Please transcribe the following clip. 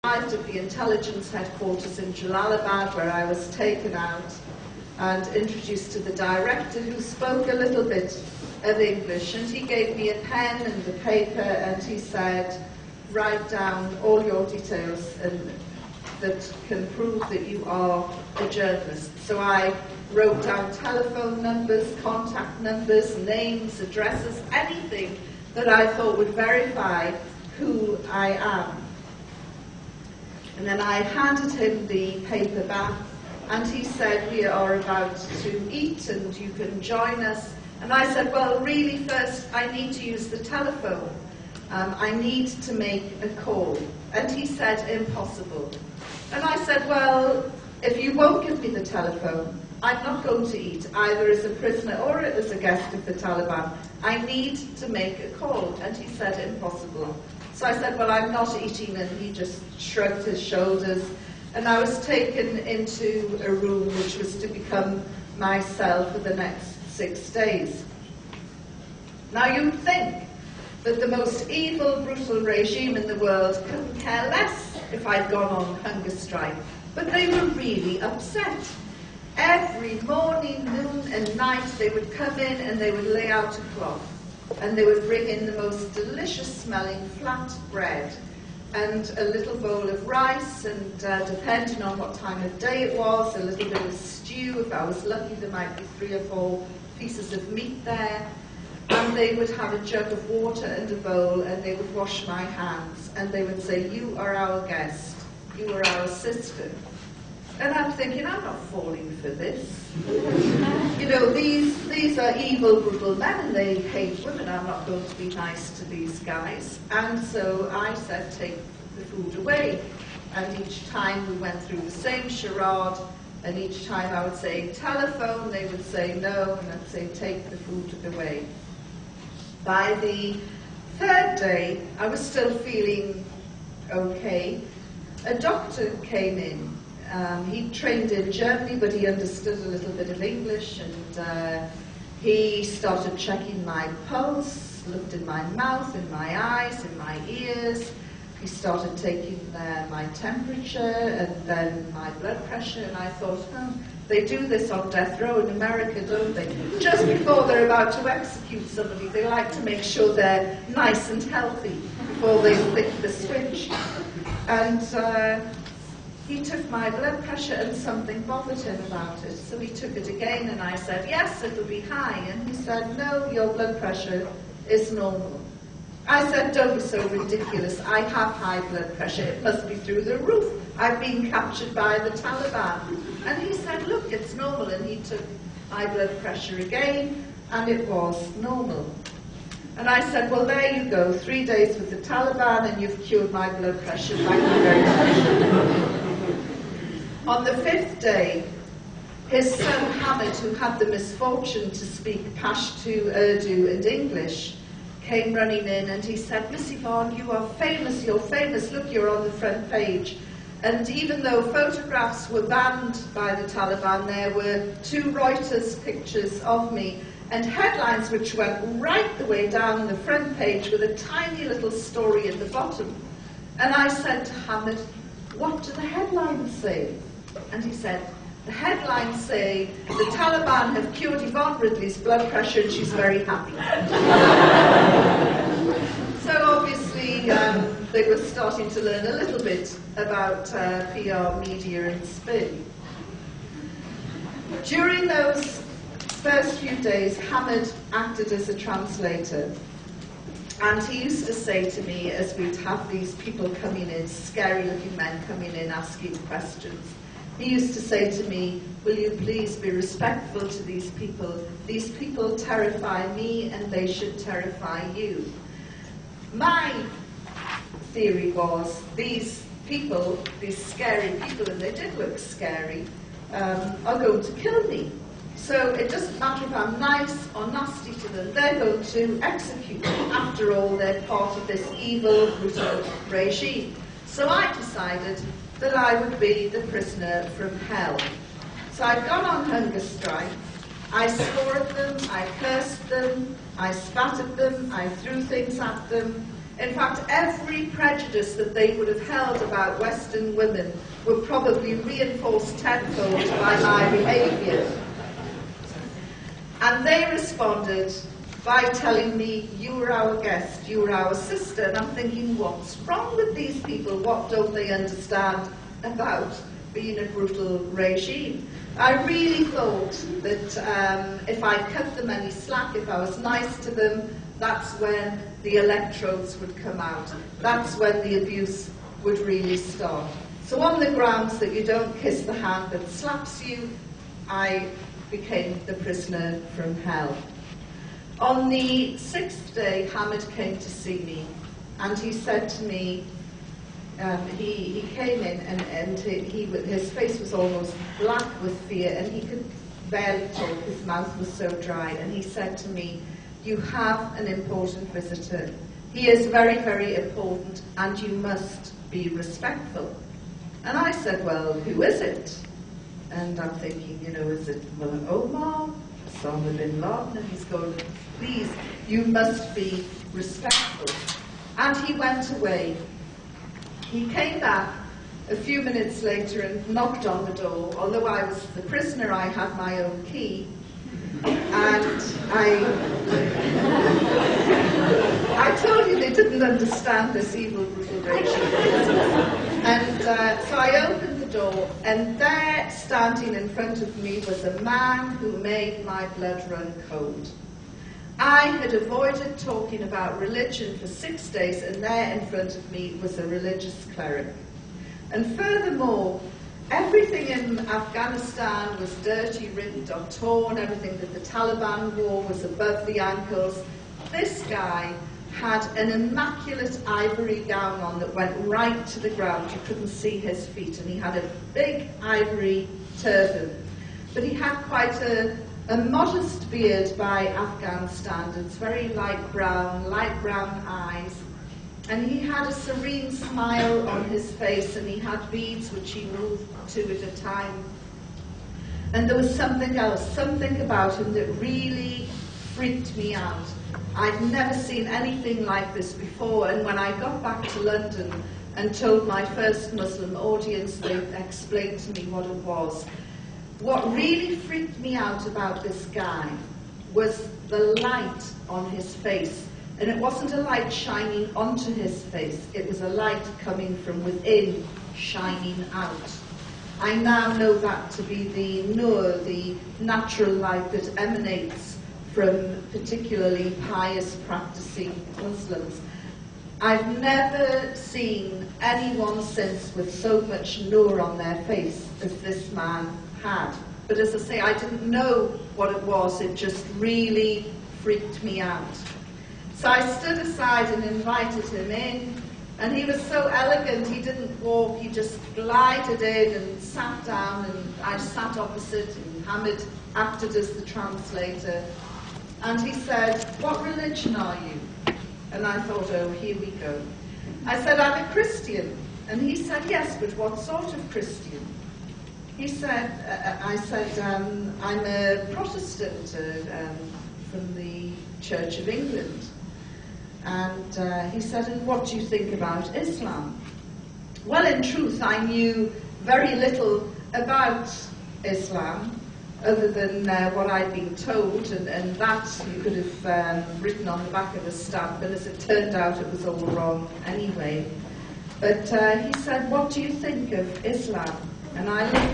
Arrived at the intelligence headquarters in Jalalabad, where I was taken out and introduced to the director, who spoke a little bit of English, and he gave me a pen and a paper and he said, write down all your details that can prove that you are a journalist. So I wrote down telephone numbers, contact numbers, names, addresses, anything that I thought would verify who I am. And then I handed him the paper back, and he said, we are about to eat and you can join us. And I said, well, really, first I need to use the telephone. I need to make a call. And he said, impossible. And I said, well, if you won't give me the telephone, I'm not going to eat, either as a prisoner or as a guest of the Taliban. I need to make a call. And he said, impossible. So I said, well, I'm not eating, and he just shrugged his shoulders. And I was taken into a room which was to become my cell for the next 6 days. Now you'd think that the most evil, brutal regime in the world couldn't care less if I'd gone on hunger strike, but they were really upset. Every morning, noon and night they would come in and they would lay out a cloth. And they would bring in the most delicious smelling flat bread and a little bowl of rice, and depending on what time of day it was, a little bit of stew. If I was lucky, there might be 3 or 4 pieces of meat there. And they would have a jug of water and a bowl, and they would wash my hands, and they would say, you are our guest, you are our sister. And I'm thinking, I'm not falling for this. You know, these are evil, brutal men, and they hate women. I'm not going to be nice to these guys. And so I said, take the food away. And each time we went through the same charade, and each time I would say, telephone, they would say no, and I'd say, take the food away. By the 3rd day, I was still feeling okay. A doctor came in. He trained in Germany, but he understood a little bit of English, and he started checking my pulse, looked in my mouth, in my eyes, in my ears. He started taking my temperature and then my blood pressure, and I thought, oh, they do this on death row in America, don't they? Just before they're about to execute somebody, they like to make sure they're nice and healthy before they flick the switch. And he took my blood pressure, and something bothered him about it. So he took it again, and I said, yes, it'll be high. And he said, no, your blood pressure is normal. I said, don't be so ridiculous. I have high blood pressure. It must be through the roof. I've been captured by the Taliban. And he said, look, it's normal. And he took my blood pressure again, and it was normal. And I said, well, there you go. 3 days with the Taliban, and you've cured my blood pressure. Thank you very much. On the 5th day, his son Hamid, who had the misfortune to speak Pashto, Urdu and English, came running in, and he said, Miss Yvonne, you are famous, you're famous, look, you're on the front page. And even though photographs were banned by the Taliban, there were 2 Reuters pictures of me, and headlines which went right the way down the front page with a tiny little story at the bottom. And I said to Hamid, what do the headlines say? And he said, the headlines say, the Taliban have cured Yvonne Ridley's blood pressure and she's very happy. So obviously they were starting to learn a little bit about PR, media and spin. During those first few days, Hamid acted as a translator. And he used to say to me, as we'd have these people coming in, scary-looking men coming in asking questions, he used to say to me, will you please be respectful to these people? These people terrify me, and they should terrify you. My theory was, these people, these scary people, and they did look scary, are going to kill me. So it doesn't matter if I'm nice or nasty to them, they're going to execute me. After all, they're part of this evil, brutal regime. So I decided that I would be the prisoner from hell. So I'd gone on hunger strike. I swore at them, I cursed them, I spat at them, I threw things at them, In fact, every prejudice that they would have held about Western women were probably reinforced tenfold by my behaviour. And they responded by telling me, "You were our guest, you were our sister." And I'm thinking, what's wrong with these people? What don't they understand about being a brutal regime? I really thought that if I cut them any slack, if I was nice to them, that's when the electrodes would come out. That's when the abuse would really start. So on the grounds that you don't kiss the hand that slaps you, I became the prisoner from hell. On the 6th day, Hamid came to see me, and he said to me, he came in and his face was almost black with fear, and he could barely talk, his mouth was so dry, and he said to me, "You have an important visitor. He is very, very important, and you must be respectful." And I said, "Well, who is it?" And I'm thinking, is it Omar, Osama bin Laden? And he's going, "Please, you must be respectful." And he went away. He came back a few minutes later and knocked on the door. Although I was the prisoner, I had my own key. And I told you they didn't understand this evil, brutal regime. And so I opened the door, and there, standing in front of me, was a man who made my blood run cold. I had avoided talking about religion for 6 days, and there in front of me was a religious cleric. And furthermore, everything in Afghanistan was dirty, ripped or torn. Everything that the Taliban wore was above the ankles. This guy had an immaculate ivory gown on that went right to the ground. You couldn't see his feet. And he had a big ivory turban. But he had quite a modest beard by Afghan standards, very light brown eyes. And he had a serene smile on his face, and he had beads which he moved two at a time. And there was something else, something about him that really freaked me out. I'd never seen anything like this before, and when I got back to London and told my first Muslim audience, they explained to me what it was. What really freaked me out about this guy was the light on his face. And it wasn't a light shining onto his face, it was a light coming from within, shining out. I now know that to be the nur, the natural light that emanates from particularly pious practicing Muslims. I've never seen anyone since with so much nur on their face as this man had. But as I say, I didn't know what it was, it just really freaked me out. So I stood aside and invited him in, and he was so elegant, he didn't walk, he just glided in and sat down, and I sat opposite, and Hamid acted as the translator. And he said, "What religion are you?" And I thought, oh, here we go. I said, "I'm a Christian." And he said, "Yes, but what sort of Christian?" He said, I said, "I'm a Protestant from the Church of England." And he said, "And what do you think about Islam?" Well, in truth, I knew very little about Islam, other than what I'd been told, and that you could have written on the back of a stamp, and as it turned out, it was all wrong anyway. But he said, "What do you think of Islam?" And I looked